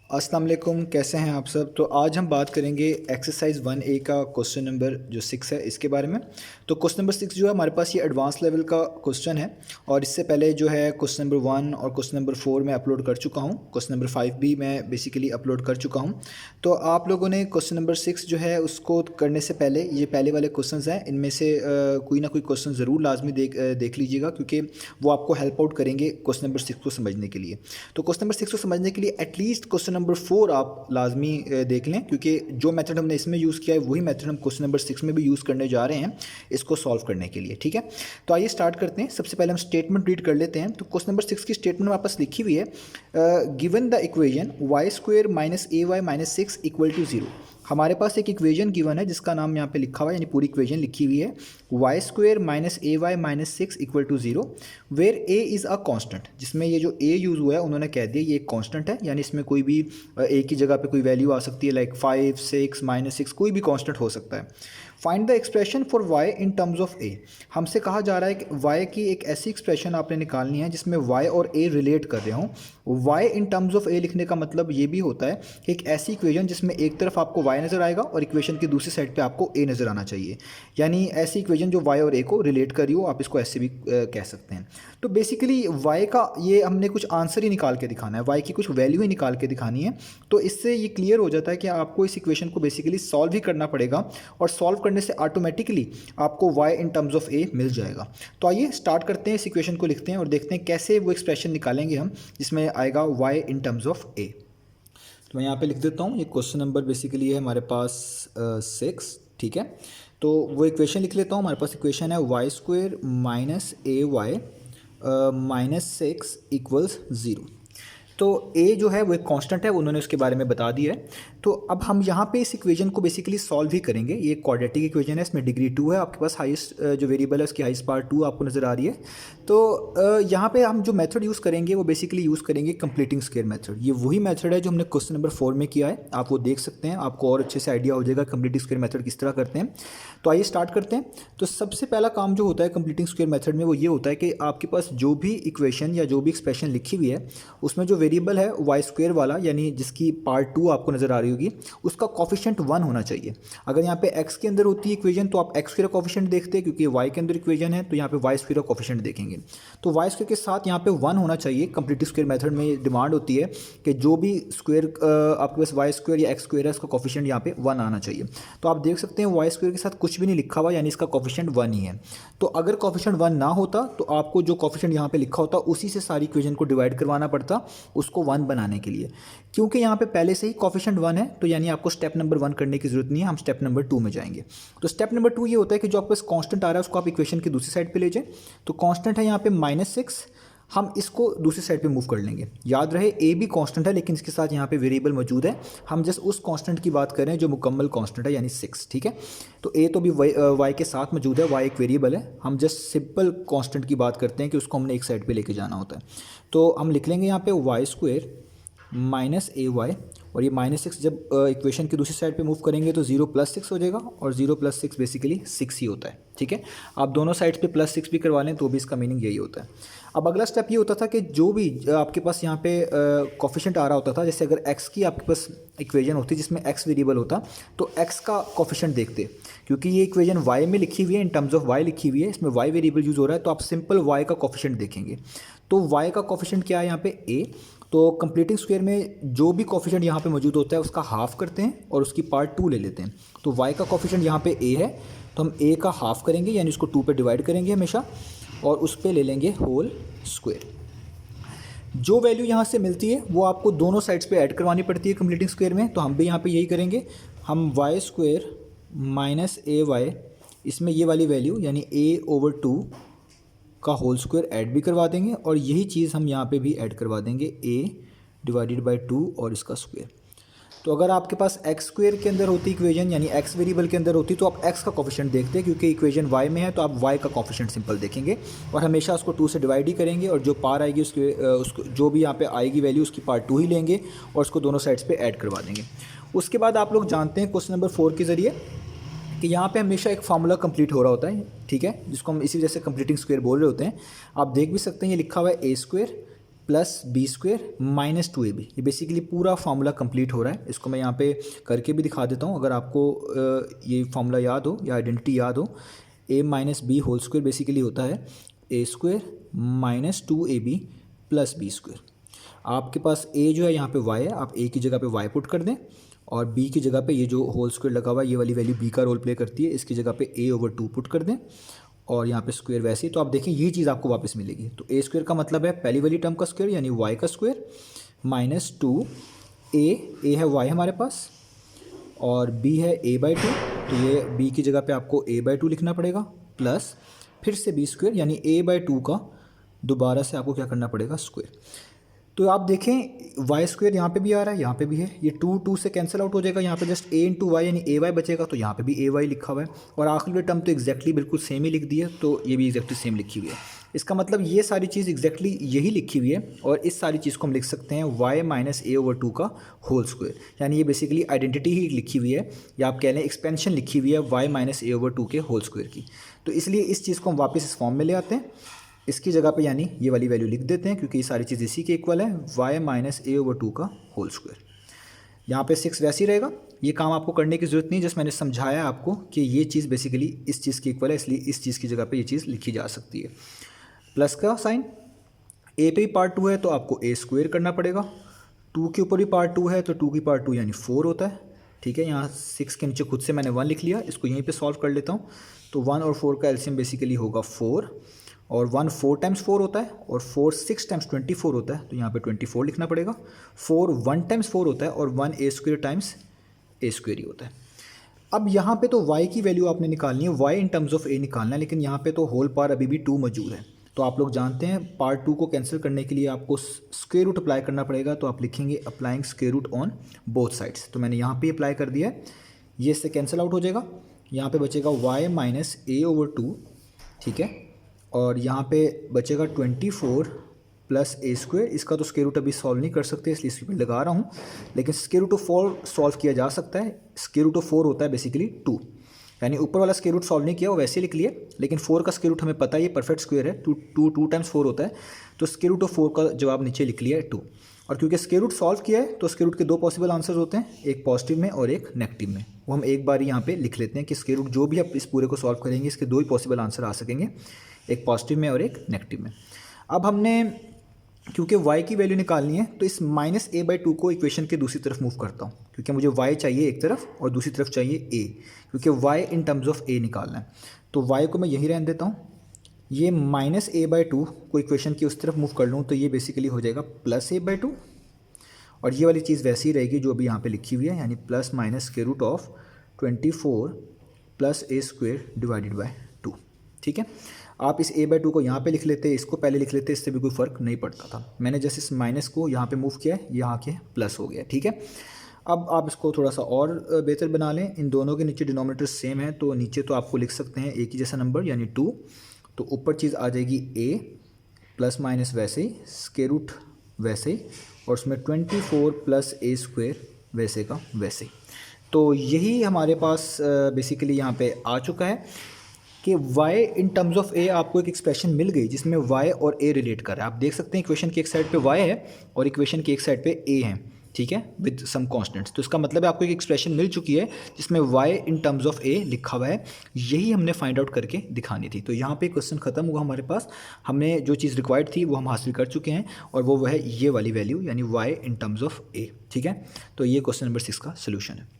अस्सलाम वालेकुम, कैसे हैं आप सब। तो आज हम बात करेंगे एक्सरसाइज 1A का क्वेश्चन नंबर जो 6 है इसके बारे में। तो क्वेश्चन नंबर 6 जो है हमारे पास ये एडवांस लेवल का क्वेश्चन है और इससे पहले जो है क्वेश्चन नंबर 1 और क्वेश्चन नंबर 4 मैं अपलोड कर चुका हूँ। क्वेश्चन नंबर 5 भी मैं बेसिकली अपलोड कर चुका हूँ। तो आप लोगों ने क्वेश्चन नंबर 6 जो है उसको करने से पहले ये पहले वाले क्वेश्चन हैं, इनमें से कोई ना कोई क्वेश्चन ज़रूर लाजमी देख लीजिएगा, क्योंकि वो आपको हेल्प आउट करेंगे क्वेश्चन नंबर 6 को समझने के लिए। तो क्वेश्चन नंबर 6 को समझने के लिए एटलीस्ट क्वेश्चन नंबर 4 आप लाजमी देख लें, क्योंकि जो मेथड हमने इसमें यूज़ किया है वही मेथड हम क्वेश्चन नंबर 6 में भी यूज़ करने जा रहे हैं इसको सॉल्व करने के लिए। ठीक है, तो आइए स्टार्ट करते हैं। सबसे पहले हम स्टेटमेंट रीड कर लेते हैं। तो क्वेश्चन नंबर 6 की स्टेटमेंट हमारे पास लिखी हुई है, given the equation y square minus a y minus 6 equal to 0। हमारे पास एक इक्वेजन गिवन है जिसका नाम यहाँ पे लिखा हुआ है, यानी पूरी इक्वेजन लिखी हुई है, y square minus a y minus 6 equal to 0 where a is a constant. जिसमें ये जो ए यूज़ हुआ है उन्होंने कह दिया ये एक कॉन्स्टेंट है, यानी इसमें कोई भी ए की जगह पे कोई वैल्यू आ सकती है, लाइक 5 6 माइनस 6, कोई भी कॉन्स्टेंट हो सकता है। Find the expression for y in terms of a. हमसे कहा जा रहा है कि वाई की एक ऐसी एक्सप्रेशन आपने निकालनी है जिसमें वाई और ए रिलेट कर रहे हों। वाई इन टर्म्स ऑफ ए लिखने का मतलब ये भी होता है कि एक ऐसी इक्वेशन जिसमें एक तरफ आपको वाई नज़र आएगा और इक्वेशन की दूसरी साइड पे आपको ए नज़र आना चाहिए, यानी ऐसी इक्वेशन जो वाई और ए को रिलेट कर रही हो, आप इसको ऐसे भी कह सकते हैं। तो बेसिकली वाई का ये हमने कुछ आंसर ही निकाल के दिखाना है, वाई की कुछ वैल्यू ही निकाल के दिखानी है। तो इससे ये क्लियर हो जाता है कि आपको इस इक्वेशन को बेसिकली सॉल्व ही करना पड़ेगा और सॉल्व करने से ऑटोमेटिकली आपको y in terms of a मिल जाएगा। तो आइए स्टार्ट करते हैं, इस इक्वेशन को लिखते हैं और देखते हैं कैसे वो एक्सप्रेशन निकालेंगे हम जिसमें आएगा y in terms of a। तो मैं यहाँ पे लिख देता हूँ, ये क्वेश्चन नंबर बेसिकली है हमारे पास 6। ठीक है, तो वो इक्वेशन लिख लेता हूँ। हमारे पास इक्वेशन है y square minus a y minus 6 equals 0। तो a जो है वो एक कांस्टेंट है, उन्होंने उसके बारे में बता दिया है। तो अब हम यहाँ पे इस इक्वेशन को बेसिकली सॉल्व ही करेंगे। ये क्वाड्रेटिक इक्वेशन है, इसमें डिग्री 2 है, आपके पास हाईएस्ट जो वेरिएबल है उसकी हाईएस्ट पावर 2 आपको नज़र आ रही है। तो यहाँ पे हम जो मेथड यूज़ करेंगे वो बेसिकली यूज़ करेंगे कंप्लीटिंग स्क्वायर मेथड। ये वही मेथड है जो हमने क्वेश्चन नंबर 4 में किया है, आप वो देख सकते हैं, आपको और अच्छे से आइडिया हो जाएगा कंप्लीटिंग स्क्वायर मेथड किस तरह करते हैं। तो आइए स्टार्ट करते हैं। तो सबसे पहला काम जो होता है कंप्लीटिंग स्क्वायर मेथड में वो ये होता है कि आपके पास जो भी इक्वेशन या जो भी एक्सप्रेशन लिखी हुई है उसमें जो वेरिएबल है वाई स्क्वायर वाला, यानी जिसकी पार्ट 2 आपको नज़र आ रही होगी, उसका कोफिशिएंट 1 होना चाहिए। अगर यहाँ पे x के अंदर होती है इक्वेशन तो आप x स्क्वायर का कोफिशिएंट देखते हैं, क्योंकि y के अंदर इक्वेशन है तो यहाँ पे y स्क्वायर का कोफिशिएंट देखेंगे। तो y स्क्वायर के साथ यहाँ पे 1 होना चाहिए। कंप्लीटिंग स्क्वायर मेथड में डिमांड होती है कि जो भी स्क्वायर आपके पास y स्क्वायर या x स्क्वायर है उसका कोफिशिएंट यहाँ पे 1 आना चाहिए। तो आप देख सकते हैं y स्क्वायर के साथ कुछ भी नहीं लिखा हुआ, यानी इसका कोफिशिएंट 1 ही है। तो अगर कोफिशिएंट 1 ना होता तो आपको जो कोफिशिएंट यहाँ पे लिखा होता उसी से सारी इक्वेशन को डिवाइड करवाना पड़ता उसको 1 बनाने के लिए। क्योंकि यहाँ पे पहले से ही कोफिशिएंट 1 है तो यानी आपको स्टेप नंबर 1 करने की जरूरत नहीं है, हम स्टेप नंबर 2 में जाएंगे। तो स्टेप नंबर 2 ये होता है कि जो आपके पास कांस्टेंट आ रहा है उसको आप इक्वेशन की दूसरी साइड पे ले जाएं। तो कांस्टेंट है यहाँ पे -6, हम इसको दूसरी साइड पे मूव कर लेंगे। याद रहे ए भी कांस्टेंट है लेकिन इसके साथ यहाँ पे वेरिएबल मौजूद है, हम जस्ट उस कांस्टेंट की बात करें जो मुकम्मल कांस्टेंट है यानी 6। ठीक है, तो ए तो भी वाई के साथ मौजूद है, वाई एक वेरिएबल है, हम जस्ट सिंपल कांस्टेंट की बात करते हैं कि उसको हमने एक साइड पे लेके जाना होता है। तो हम लिख लेंगे यहाँ पे Y square minus a Y, और ये -6 जब इक्वेशन की दूसरी साइड पे मूव करेंगे तो 0 + 6 हो जाएगा, और 0 + 6 बेसिकली 6 ही होता है। ठीक है, आप दोनों साइड्स पे +6 भी करवा लें तो भी इसका मीनिंग यही होता है। अब अगला स्टेप ये होता था कि जो भी आपके पास यहाँ पे कोफिशिएंट आ रहा होता था, जैसे अगर x की आपके पास इक्वेशन होती जिसमें x वेरिएबल होता तो x का कोफिशिएंट देखते, क्योंकि ये इक्वेशन y में लिखी हुई है, इन टर्म्स ऑफ y लिखी हुई है, इसमें y वेरिएबल यूज़ हो रहा है, तो आप सिंपल y का कोफिशिएंट देखेंगे। तो y का कोफिशिएंट क्या है यहाँ पे a। तो कंप्लीटिंग स्क्वायर में जो भी कोफिशिएंट यहाँ पे मौजूद होता है उसका हाफ करते हैं और उसकी पार्ट 2 ले लेते हैं। तो y का कोफिशिएंट यहाँ पे a है तो हम a का हाफ करेंगे, यानी उसको 2 पे डिवाइड करेंगे हमेशा, और उस पे ले लेंगे होल स्क्वायर। जो वैल्यू यहाँ से मिलती है वो आपको दोनों साइड्स पे ऐड करवानी पड़ती है कंप्लीटिंग स्क्वायर में, तो हम भी यहाँ पे यही करेंगे। हम Y square minus a Y, इसमें ये वाली वैल्यू यानी a/2 का होल स्क्वायर ऐड भी करवा देंगे, और यही चीज़ हम यहाँ पे भी ऐड करवा देंगे a/2 और इसका स्क्वायर। तो अगर आपके पास x स्क्वायर के अंदर होती इक्वेशन, यानी x वेरिएबल के अंदर होती, तो आप x का कोफिशिएंट देखते हैं, क्योंकि इक्वेशन y में है तो आप y का कोफिशिएंट सिंपल देखेंगे और हमेशा उसको 2 से डिवाइड ही करेंगे, और जो पार आएगी उसको जो भी यहाँ पे आएगी वैल्यू उसकी पार्ट 2 ही लेंगे और उसको दोनों साइड्स पे ऐड करवा देंगे। उसके बाद आप लोग जानते हैं क्वेश्चन नंबर 4 के ज़रिए कि यहाँ पे हमेशा एक फार्मूला कंप्लीट हो रहा होता है। ठीक है, जिसको हम इसी वजह से कंप्लीटिंग स्क्वायर बोल रहे होते हैं। आप देख भी सकते हैं ये लिखा हुआ है a² plus b square minus 2ab। ये बेसिकली पूरा फार्मूला कंप्लीट हो रहा है। इसको मैं यहाँ पे करके भी दिखा देता हूँ, अगर आपको ये फार्मूला याद हो या आइडेंटिटी याद हो। a minus b whole square basically होता है a square minus 2ab plus b square. आपके पास a जो है यहाँ पे y है, आप a की जगह पे y पुट कर दें और b की जगह पे ये जो होल स्क्वेयर लगा हुआ है ये वाली वैल्यू b का रोल प्ले करती है, इसकी जगह पे a/2 पुट कर दें और यहाँ पे स्क्वायर वैसे ही। तो आप देखें यही चीज़ आपको वापस मिलेगी। तो a स्क्वायर का मतलब है पहली वाली टर्म का स्क्वायर यानी y का स्क्वायर माइनस 2a है y हमारे पास और b है a/2, तो ये b की जगह पे आपको a/2 लिखना पड़ेगा प्लस फिर से b स्क्वायर यानी a/2 का दोबारा से आपको क्या करना पड़ेगा स्क्वायर। तो आप देखें वाई स्क्वायर यहाँ पे भी आ रहा है, यहाँ पे भी है, ये 2 से कैंसिल आउट हो जाएगा, यहाँ पे जस्ट a इंटू वाई यानी a y बचेगा, तो यहाँ पे भी a y लिखा हुआ है और आखिरी वाली टर्म तो एग्जैक्टली बिल्कुल सेम ही लिख दी है, तो ये भी एग्जैक्टली सेम लिखी हुई है। इसका मतलब ये सारी चीज़ एग्जैक्टली यही लिखी हुई है और इस सारी चीज़ को हम लिख सकते हैं y माइनस a/2 का होल स्क्वायर, यानी ये बेसिकली आइडेंटिटी ही लिखी हुई है या आप कह लें एक्सपेंशन लिखी हुई है y माइनस a/2 के होल स्क्वायर की। तो इसलिए इस चीज़ को हम वापस इस फॉर्म में ले आते हैं, इसकी जगह पे यानी ये वाली वैल्यू लिख देते हैं क्योंकि ये सारी चीज़ इसी के इक्वल है y माइनस a/2 का होल स्क्वायर। यहाँ पे 6 वैसे ही रहेगा, ये काम आपको करने की ज़रूरत नहीं, जस्ट मैंने समझाया आपको कि ये चीज़ बेसिकली इस चीज़ की इक्वल है, इसलिए इस चीज़ की जगह पे ये चीज़ लिखी जा सकती है। प्लस का साइन a पे भी पार्ट 2 है तो आपको a स्क्वायर करना पड़ेगा, 2 के ऊपर भी पार्ट 2 है तो 2 की पार्ट 2 यानी 4 होता है। ठीक है, यहाँ 6 के नीचे खुद से मैंने 1 लिख लिया, इसको यहीं पे सॉल्व कर लेता हूँ। तो 1 और 4 का एलसीएम बेसिकली होगा 4 और 1 4 टाइम्स 4 होता है और 4 6 टाइम्स 24 होता है, तो यहाँ पे 24 लिखना पड़ेगा। 4 1 टाइम्स 4 होता है और 1 a square times a square ही होता है। अब यहाँ पे तो y की वैल्यू आपने निकालनी है, y in terms of a निकालना है, लेकिन यहाँ पे तो होल पार अभी भी 2 मौजूद है। तो आप लोग जानते हैं पार्ट 2 को कैंसिल करने के लिए आपको स्क्वायर रूट अप्लाई करना पड़ेगा, तो आप लिखेंगे applying square root on both sides. तो मैंने यहाँ पे अप्लाई कर दिया है, ये इससे कैंसिल आउट हो जाएगा, यहाँ पे बचेगा y माइनस a/2, ठीक है, और यहाँ पे बचेगा 24 प्लस a स्क्वायर। इसका तो स्क्वायर रूट अभी सॉल्व नहीं कर सकते इसलिए इस पर लगा रहा हूँ, लेकिन स्क्वायर रूट ऑफ 4 सॉल्व किया जा सकता है। स्क्वायर रूट ऑफ 4 होता है बेसिकली 2, यानी ऊपर वाला स्क्वायर रूट सॉल्व नहीं किया वो वैसे लिख लिए, लेकिन 4 का स्क्वायर रूट हमें पता है ये परफेक्ट स्क्वायर है, 2 टाइम्स 4 होता है, तो स्क्वायर रूट ऑफ 4 का जवाब नीचे लिख लिया है 2। और क्योंकि स्क्वायर रूट सॉल्व किया है तो स्क्वायर रूट के 2 पॉसिबल आंसर होते हैं, एक पॉजिटिव में और एक नेगेटिव में। वो हम एक बार यहाँ पे लिख लेते हैं कि स्क्वायर रूट जो भी आप इस पूरे को सॉल्व करेंगे इसके 2 ही पॉसिबल आंसर आ सकेंगे, एक पॉजिटिव में और एक नेगेटिव में। अब हमने क्योंकि y की वैल्यू निकालनी है तो इस माइनस a/2 को इक्वेशन के दूसरी तरफ मूव करता हूँ, क्योंकि मुझे y चाहिए एक तरफ और दूसरी तरफ चाहिए a, क्योंकि y in terms of a निकालना है। तो y को मैं यहीं रहने देता हूँ, ये माइनस a/2 को इक्वेशन की उस तरफ मूव कर लूँ तो ये बेसिकली हो जाएगा प्लस a/2 और ये वाली चीज़ वैसी ही रहेगी जो अभी यहाँ पे लिखी हुई है, यानी plus minus square root of 24 plus a square divided by 2। ठीक है, आप इस a/2 को यहाँ पे लिख लेते, इसको पहले लिख लेते, इससे भी कोई फ़र्क नहीं पड़ता था। मैंने जैसे इस माइनस को यहाँ पे मूव किया है, यहाँ के प्लस हो गया। ठीक है, अब आप इसको थोड़ा सा और बेहतर बना लें, इन दोनों के नीचे डिनोमिनेटर सेम है तो नीचे तो आपको लिख सकते हैं एक ही जैसा नंबर यानी 2, तो ऊपर चीज़ आ जाएगी a प्लस माइनस वैसे ही, स्क्वायर रूट वैसे ही, और उसमें 24 प्लस a स्क्वायर वैसे का वैसे ही। तो यही हमारे पास बेसिकली यहाँ पे आ चुका है कि y in terms of a आपको एक एक्सप्रेशन मिल गई जिसमें y और a रिलेट कर रहा है। आप देख सकते हैं इक्वेशन की एक साइड पे y है और इक्वेशन की एक साइड पे a है, ठीक है, विद सम कांस्टेंट्स। तो इसका मतलब है आपको एक एक्सप्रेशन मिल चुकी है जिसमें y in terms of a लिखा हुआ है, यही हमने फाइंड आउट करके दिखानी थी। तो यहाँ पे क्वेश्चन खत्म हुआ हमारे पास, हमने जो चीज़ रिक्वायर्ड थी वो हम हासिल कर चुके हैं और वो है ये वाली वैल्यू यानी y in terms of a। ठीक है, तो ये क्वेश्चन नंबर 6 का सोल्यूशन है।